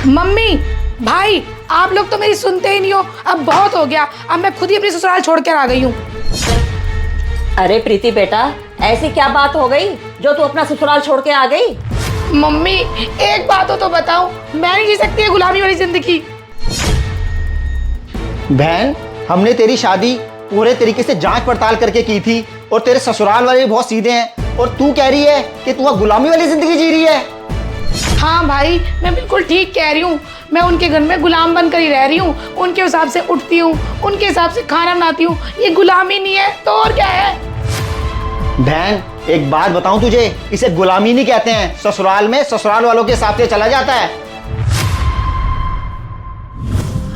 Mummy, भाई, आप लोग तो मेरी सुनते ही नहीं हो। अब बहुत हो गया, अब मैं खुद ही अपनी ससुराल छोड़ कर आ गई हूँ। अरे प्रीति बेटा, ऐसी क्या बात हो गई जो तू अपना ससुराल छोड़ के आ गई? मम्मी, एक बात हो तो बताओ, मैं नहीं जी सकती है गुलामी वाली जिंदगी। बहन, हमने तेरी शादी पूरे तरीके से जांच पड़ताल करके की थी और तेरे ससुराल वाले भी बहुत सीधे हैं और तू कह रही है कि तू गुलामी वाली जिंदगी जी रही है। हाँ भाई, मैं बिल्कुल ठीक कह रही हूँ। मैं उनके घर में गुलाम बनकर ही रह रही हूँ। उनके हिसाब से उठती हूँ, उनके हिसाब से खाना बनाती हूँ। ये गुलामी नहीं है तो और क्या है? बहन, एक बात बताऊं तुझे, इसे गुलामी नहीं कहते हैं। ससुराल में ससुराल वालों के हिसाब से चला जाता है।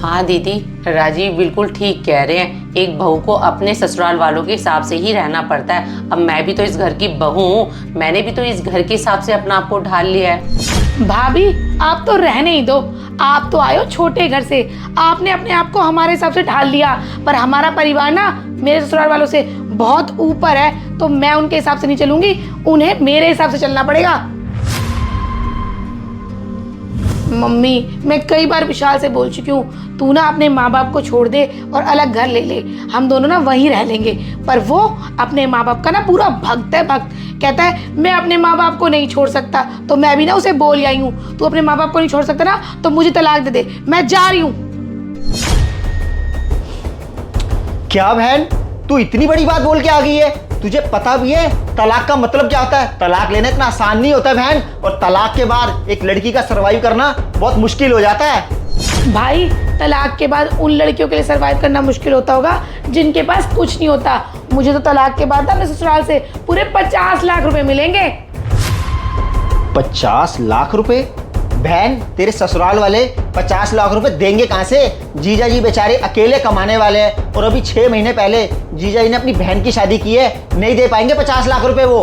हाँ दीदी, राजीव बिल्कुल ठीक कह रहे हैं। एक बहू को अपने ससुराल वालों के हिसाब से ही रहना पड़ता है। अब मैं भी तो इस घर की बहू हूँ, मैंने भी तो इस घर के हिसाब से अपना आप को ढाल लिया है। भाभी, आप तो रहने ही दो। आप तो आए हो छोटे घर से, आपने अपने आप को हमारे हिसाब से ढाल लिया। पर हमारा परिवार ना मेरे ससुराल वालों से बहुत ऊपर है, तो मैं उनके हिसाब से नहीं चलूंगी, उन्हें मेरे हिसाब से चलना पड़ेगा। मम्मी, मैं कई बार विशाल से बोल चुकी हूँ, तू ना अपने माँ बाप को छोड़ दे और अलग घर ले ले, हम दोनों ना वहीं रह लेंगे। पर वो अपने माँ बाप का ना पूरा भक्त है, भक्त। कहता है मैं अपने माँ बाप को नहीं छोड़ सकता। तो मैं भी ना उसे बोल आई हूँ, तू अपने माँ बाप को नहीं छोड़ सकता ना तो मुझे तलाक दे दे, मैं जा रही हूँ। क्या बहन, तू इतनी बड़ी बात बोल के आ गई है? तुझे पता भी है तलाक का मतलब क्या होता है? तलाक लेना इतना आसान नहीं होता बहन, और तलाक के बाद एक लड़की का सरवाइव करना बहुत मुश्किल हो जाता है। भाई, तलाक के बाद उन लड़कियों के लिए सरवाइव करना मुश्किल होता होगा जिनके पास कुछ नहीं होता। मुझे तो तलाक के बाद अपने ससुराल से पूरे 50 लाख रुपए मिलेंगे। 50 लाख रुपए? बहन, तेरे ससुराल वाले 50 लाख रुपए देंगे कहाँ से? जीजा जी बेचारे अकेले कमाने वाले हैं, और अभी 6 महीने पहले जीजा जी ने अपनी बहन की शादी की है। नहीं दे पाएंगे 50 लाख रुपए वो।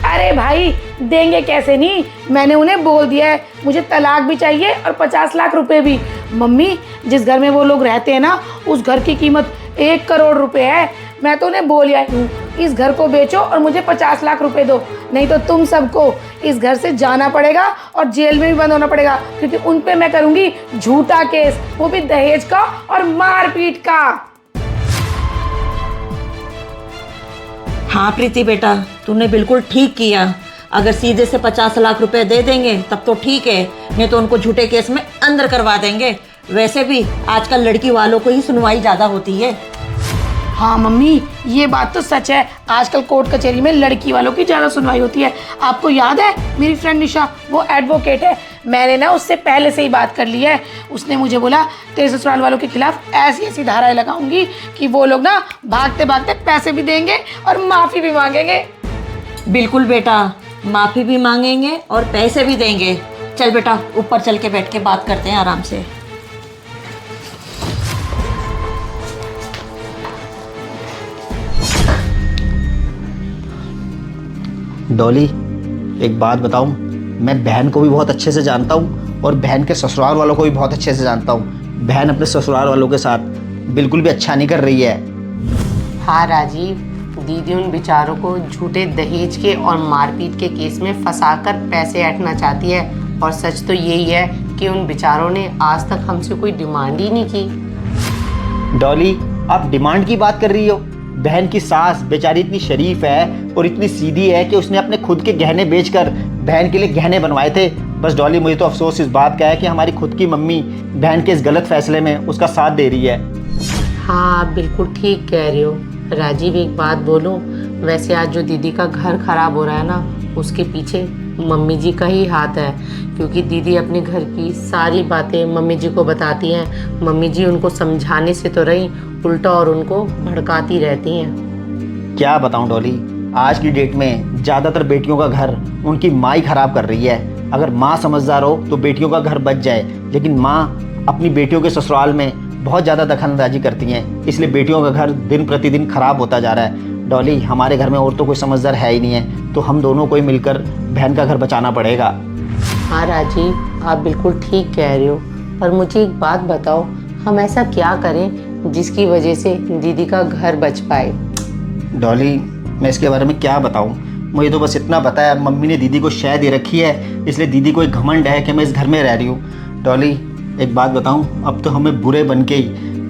अरे भाई, देंगे कैसे नहीं, मैंने उन्हें बोल दिया है मुझे तलाक भी चाहिए और 50 लाख रुपए भी। मम्मी, जिस घर में वो लोग रहते हैं ना, उस घर की कीमत 1 करोड़ रुपए है। मैं तो उन्हें बोल आई हूँ, इस घर को बेचो और मुझे 50 लाख रुपए दो, नहीं तो तुम सबको इस घर से जाना पड़ेगा और जेल में भी बंद होना पड़ेगा, क्योंकि उन पे मैं करूँगी झूठा केस, वो भी दहेज का और मारपीट का। हाँ प्रीति बेटा, तूने बिल्कुल ठीक किया। अगर सीधे से 50 लाख रुपए दे देंगे तब तो ठीक है, नहीं तो उनको झूठे केस में अंदर करवा देंगे। वैसे भी आजकल लड़की वालों को ही सुनवाई ज़्यादा होती है। हाँ मम्मी, ये बात तो सच है, आजकल कोर्ट कचहरी में लड़की वालों की ज़्यादा सुनवाई होती है। आपको याद है मेरी फ्रेंड निशा, वो एडवोकेट है, मैंने ना उससे पहले से ही बात कर ली है। उसने मुझे बोला तेरे ससुराल वालों के खिलाफ ऐसी ऐसी धाराएं लगाऊंगी कि वो लोग ना भागते भागते पैसे भी देंगे और माफ़ी भी मांगेंगे। बिल्कुल बेटा, माफ़ी भी मांगेंगे और पैसे भी देंगे। चल बेटा, ऊपर चल के बैठ के बात करते हैं आराम से। डॉली, एक बात बताऊं, मैं बहन को भी बहुत अच्छे से जानता हूं और बहन के ससुराल वालों को भी बहुत अच्छे से जानता हूं। बहन अपने ससुराल वालों के साथ बिल्कुल भी अच्छा नहीं कर रही है। हाँ राजीव, दीदी उन बेचारों को झूठे दहेज के और मारपीट के केस में फंसाकर पैसे ऐंठना चाहती है, और सच तो यही है कि उन बेचारों ने आज तक हमसे कोई डिमांड ही नहीं की। डॉली, आप डिमांड की बात कर रही हो? बहन की सास बेचारी इतनी शरीफ है और इतनी सीधी है कि उसने अपने खुद के गहने बेचकर बहन के लिए गहने बनवाए थे। बस डॉली, मुझे तो अफसोस इस बात का है कि हमारी खुद की मम्मी बहन के इस गलत फैसले में उसका साथ दे रही है। हाँ, आप बिल्कुल ठीक कह रहे हो। राजीव, एक बात बोलूं, वैसे आज जो दीदी का घर खराब हो रहा है ना, उसके पीछे मम्मी जी का ही हाथ है, क्योंकि दीदी अपने घर की सारी बातें मम्मी जी को बताती हैं। मम्मी जी उनको समझाने से तो रही, उल्टा और उनको भड़काती रहती हैं। क्या बताऊं डॉली, आज की डेट में ज़्यादातर बेटियों का घर उनकी माँ ही खराब कर रही है। अगर माँ समझदार हो तो बेटियों का घर बच जाए, लेकिन माँ अपनी बेटियों के ससुराल में बहुत ज़्यादा दखलअंदाजी करती हैं, इसलिए बेटियों का घर दिन प्रतिदिन खराब होता जा रहा है। डॉली, हमारे घर में और तो कोई समझदार है ही नहीं है, तो हम दोनों को ही मिलकर बहन का घर बचाना पड़ेगा। हाँ राजीव, आप बिल्कुल ठीक कह रहे हो, पर मुझे एक बात बताओ, हम ऐसा क्या करें जिसकी वजह से दीदी का घर बच पाए? डॉली, मैं इसके बारे में क्या बताऊं? मुझे तो बस इतना पता है, मम्मी ने दीदी को शय दे रखी है, इसलिए दीदी को एक घमंड है कि मैं इस घर में रह रही हूँ। डॉली, एक बात बताऊं, अब तो हमें बुरे बन के ही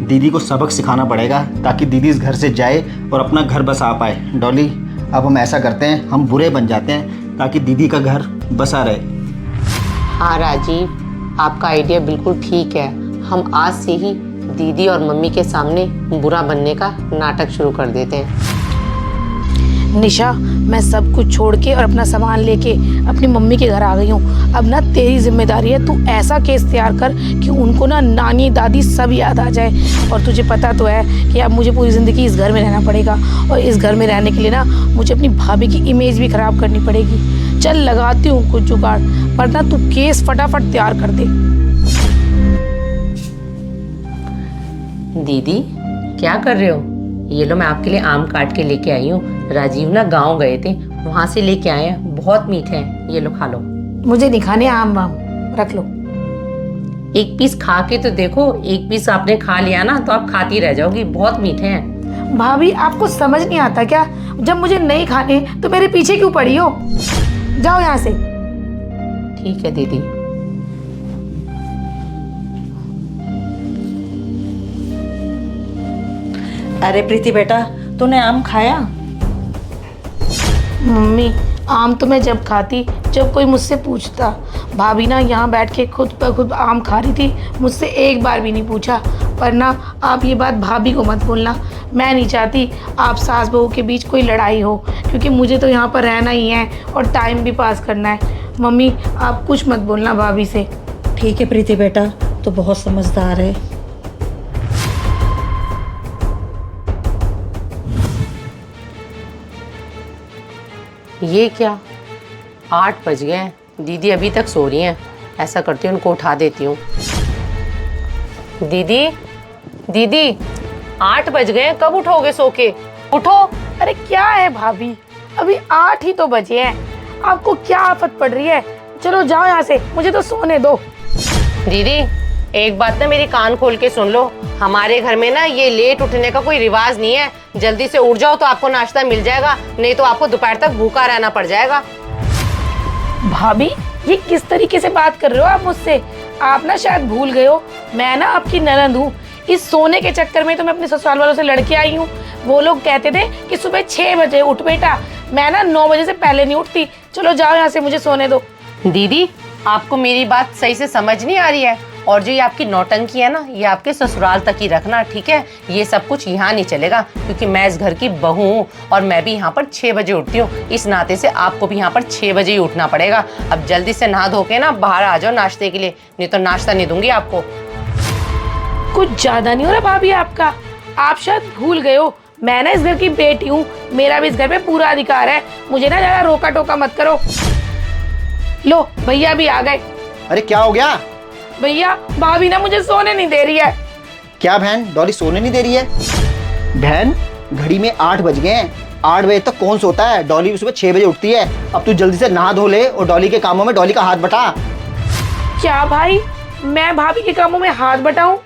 दीदी को सबक सिखाना पड़ेगा ताकि दीदी इस घर से जाए और अपना घर बसा पाए। डॉली, अब हम ऐसा करते हैं, हम बुरे बन जाते हैं ताकि दीदी का घर बसा रहे। हाँ राजीव, आपका आइडिया बिल्कुल ठीक है। हम आज से ही दीदी और मम्मी के सामने बुरा बनने का नाटक शुरू कर देते हैं। निशा, मैं सब कुछ छोड़ के और अपना सामान लेके अपनी मम्मी के घर आ गई हूँ। अब ना तेरी जिम्मेदारी है, तू ऐसा केस तैयार कर कि उनको ना नानी दादी सब याद आ जाए। और तुझे पता तो है कि अब मुझे पूरी ज़िंदगी इस घर में रहना पड़ेगा, और इस घर में रहने के लिए ना मुझे अपनी भाभी की इमेज भी ख़राब करनी पड़ेगी। चल लगाती हूँ कुछ जुगाड़, पर ना तू केस फटाफट तैयार कर दे। दीदी क्या कर रहे हो? ये लो, मैं आपके लिए आम काट के लेके आई हूँ। राजीव ना गांव गए थे, वहां से लेके आए हैं, बहुत मीठे हैं। ये लो खा लो। मुझे नहीं खाने आम वाम, रख लो। एक पीस खा के तो देखो। एक पीस आपने खा लिया ना तो आप खाती रह जाओगी, बहुत मीठे हैं। भाभी, आपको समझ नहीं आता क्या? जब मुझे नहीं खाने तो मेरे पीछे क्यों पड़ी हो? जाओ यहाँ से। ठीक है दीदी। अरे प्रीति बेटा, तूने आम खाया? मम्मी, आम तो मैं जब खाती जब कोई मुझसे पूछता। भाभी ना यहाँ बैठ के खुद ब खुद आम खा रही थी, मुझसे एक बार भी नहीं पूछा। पर ना आप ये बात भाभी को मत बोलना। मैं नहीं चाहती आप सास बहू के बीच कोई लड़ाई हो, क्योंकि मुझे तो यहाँ पर रहना ही है और टाइम भी पास करना है। मम्मी, आप कुछ मत बोलना भाभी से। ठीक है प्रीति बेटा, तो बहुत समझदार है। ये क्या, 8 बज गए हैं, दीदी अभी तक सो रही हैं। ऐसा करती हूँ, उनको उठा देती हूँ। दीदी, दीदी 8 बज गए हैं, कब उठोगे सो के? उठो। अरे क्या है भाभी, अभी 8 ही तो बजे हैं, आपको क्या आफत पड़ रही है? चलो जाओ यहाँ से, मुझे तो सोने दो। दीदी एक बात ना मेरी कान खोल के सुन लो, हमारे घर में ना ये लेट उठने का कोई रिवाज नहीं है। जल्दी से उठ जाओ तो आपको नाश्ता मिल जाएगा, नहीं तो आपको दोपहर तक भूखा रहना पड़ जाएगा। भाभी, ये किस तरीके से बात कर रहे हो आप मुझसे? आप ना शायद भूल गए हो, मैं ना आपकी ननद हूँ। इस सोने के चक्कर में तो मैं अपने ससुराल वालों से लड़के आई हूँ। वो लोग कहते थे कि सुबह 6 बजे उठ बेटा, मैं ना 9 बजे से पहले नहीं उठती। चलो जाओ यहाँ से, मुझे सोने दो। दीदी आपको मेरी बात सही से समझ नहीं आ रही है, और जो ये आपकी नौटंकी है ना, ये आपके ससुराल तक ही रखना, ठीक है? ये सब कुछ यहाँ नहीं चलेगा, क्योंकि मैं इस घर की बहू हूँ और मैं भी यहाँ पर 6 बजे उठती हूँ। इस नाते से आपको भी यहाँ पर 6 बजे ही उठना पड़ेगा। अब जल्दी से नहा धो के ना बाहर आ जाओ नाश्ते के लिए, नहीं तो नाश्ता नहीं दूंगी आपको। कुछ ज्यादा नहीं हो रहा भाभी आपका? आप शायद भूल गए हो, मैं ना इस घर की बेटी हूँ, मेरा भी इस घर पे पूरा अधिकार है। मुझे ना ज्यादा रोका टोका मत करो। लो, भैया भी आ गए। अरे क्या हो गया? भैया, भाभी ना मुझे सोने नहीं दे रही है। क्या बहन, डॉली सोने नहीं दे रही है? बहन, घड़ी में 8 बज गए हैं, 8 बजे तक कौन सोता है? डॉली सुबह 6 बजे उठती है। अब तू जल्दी से नहा धो ले और डॉली के कामों में डॉली का हाथ बटा। क्या भाई, मैं भाभी के कामों में हाथ बटाऊं?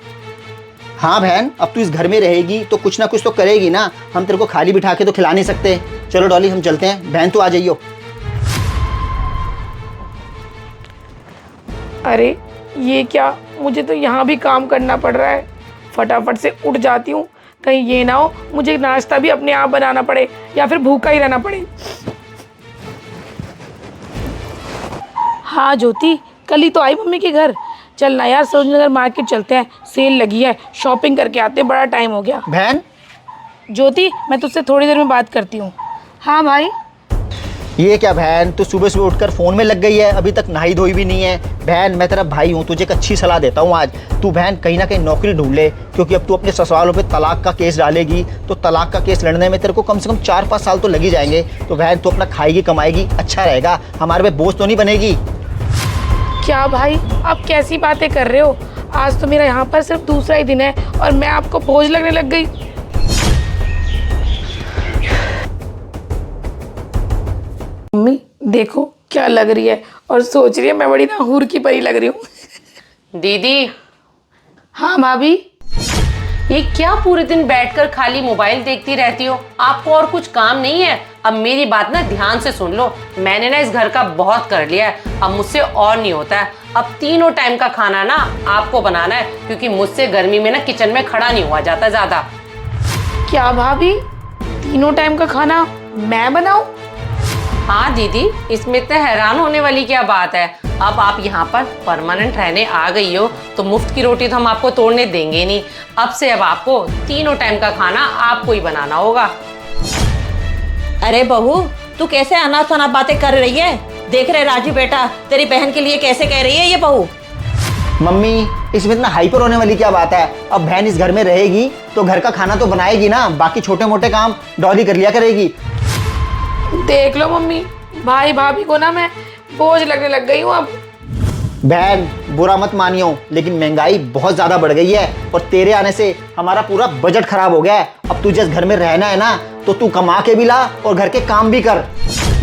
हाँ बहन, अब तू इस घर में रहेगी तो कुछ ना कुछ तो करेगी ना। हम तेरे को खाली बिठा के तो खिला नहीं सकते। चलो डॉली, हम चलते हैं। बहन तू आ जाइयो। अरे ये क्या, मुझे तो यहाँ भी काम करना पड़ रहा है। फटाफट से उठ जाती हूँ, कहीं ये ना हो मुझे नाश्ता भी अपने आप बनाना पड़े या फिर भूखा ही रहना पड़े। हाँ ज्योति, कल ही तो आई मम्मी के घर। चल ना यार, सरोजनगर मार्केट चलते हैं, सेल लगी है, शॉपिंग करके आते हैं, बड़ा टाइम हो गया। बहन, ज्योति, मैं तुझसे थोड़ी देर में बात करती हूँ। हाँ भाई। ये क्या बहन, तू सुबह सुबह उठकर फोन में लग गई है, अभी तक नहाई धोई भी नहीं है। बहन, मैं तेरा भाई हूँ, तुझे एक अच्छी सलाह देता हूँ आज। तू बहन कहीं ना कहीं नौकरी ढूंढ ले, क्योंकि अब तू अपने ससुरालों पे तलाक का केस डालेगी तो तलाक का केस लड़ने में तेरे को कम से कम 4-5 साल तो लग ही जाएंगे। तो बहन तू अपना खाएगी कमाएगी, अच्छा रहेगा, हमारे पे बोझ तो नहीं बनेगी। क्या भाई, आप कैसी बातें कर रहे हो? आज तो मेरा यहाँ पर सिर्फ दूसरा ही दिन है और मैं आपको बोझ लगने लग गई। मम्मी देखो क्या लग रही है, और सोच रही है मैं बड़ी ना हूर की परी लग रही हूँ। दीदी। हाँ भाभी। ये क्या पूरे दिन बैठकर खाली मोबाइल देखती रहती हो? आपको और कुछ काम नहीं है? अब मेरी बात ना ध्यान से सुन लो, मैंने ना इस घर का बहुत कर लिया है, अब मुझसे और नहीं होता है। अब तीनों टाइम का खाना ना आपको बनाना है, क्योंकि मुझसे गर्मी में ना किचन में खड़ा नहीं हुआ जाता ज्यादा। क्या भाभी, तीनों टाइम का खाना मैं बनाऊं? हाँ दीदी, इसमें इतने हैरान होने वाली क्या बात है। अब आप यहाँ पर परमानेंट रहने आ गई हो तो मुफ्त की रोटी तो हम आपको तोड़ने देंगे नहीं। अब से अब आपको तीनों टाइम का खाना आपको ही बनाना होगा। अरे बहू, तू कैसे अनाप शनाप बातें कर रही है? देख रहे राजू बेटा तेरी बहन के लिए कैसे कह रही है ये बहू। मम्मी, इसमें इतना हाइपर होने वाली क्या बात है? अब बहन इस घर में रहेगी तो घर का खाना तो बनाएगी ना, बाकी छोटे मोटे काम डॉली कर लिया करेगी। देख लो मम्मी, भाई भाभी को ना मैं बोझ लगने लग गई हूँ अब। बहन, बुरा मत मानियो, लेकिन महंगाई बहुत ज़्यादा बढ़ गई है और तेरे आने से हमारा पूरा बजट खराब हो गया है। अब तू जिस घर में रहना है ना, तो तू कमा के भी ला और घर के काम भी कर।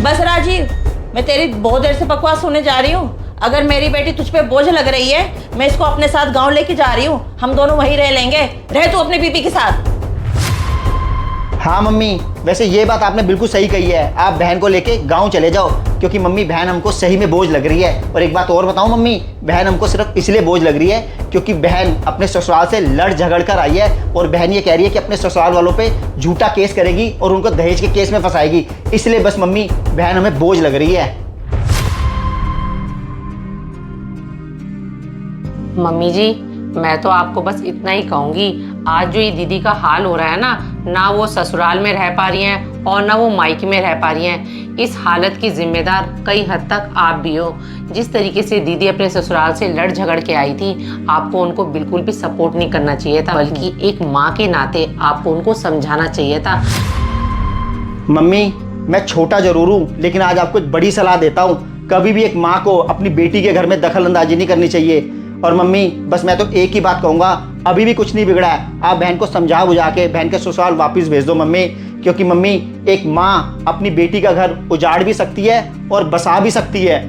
बस राजीव, मैं तेरी बहुत देर से बकवास सुनने जा रही हूँ। अगर मेरी बेटी तुझ पे बोझ लग रही है, मैं इसको अपने साथ गांव लेके जा रही हूँ। हम दोनों वहीं रह लेंगे। रह तू अपनी बीबी के साथ। हाँ मम्मी, वैसे ये बात आपने बिल्कुल सही कही है। आप बहन को लेके गांव चले जाओ, क्योंकि मम्मी बहन हमको सही में बोझ लग रही है। और एक बात और बताऊं मम्मी, बहन हमको सिर्फ इसलिए बोझ लग रही है क्योंकि बहन अपने ससुराल से लड़ झगड़ कर आई है और बहन ये कह रही है कि अपने ससुराल वालों पे झूठा केस करेगी और उनको दहेज के केस में फंसाएगी। इसलिए बस मम्मी बहन हमें बोझ लग रही है। मम्मी जी, मैं तो आपको बस इतना ही कहूँगी, आज जो ये दीदी का हाल हो रहा है ना वो ससुराल में रह पा रही हैं और ना वो मायके में रह पा रही हैं। इस हालत की जिम्मेदार कई हद तक आप भी हो। जिस तरीके से दीदी अपने ससुराल से लड़ झगड़ के आई थी, आपको उनको बिल्कुल भी सपोर्ट नहीं करना चाहिए था, बल्कि एक माँ के नाते आपको उनको समझाना चाहिए था। मम्मी, मैं छोटा जरूर हूँ, लेकिन आज आपको एक बड़ी सलाह देता हूँ। कभी भी एक माँ को अपनी बेटी के घर में दखल अंदाजी नहीं करनी चाहिए। और मम्मी, बस मैं तो एक ही बात कहूँगा, अभी भी कुछ नहीं बिगड़ा है। आप बहन को समझा बुझा के बहन के ससुराल वापस भेज दो मम्मी, क्योंकि मम्मी एक माँ अपनी बेटी का घर उजाड़ भी सकती है और बसा भी सकती है।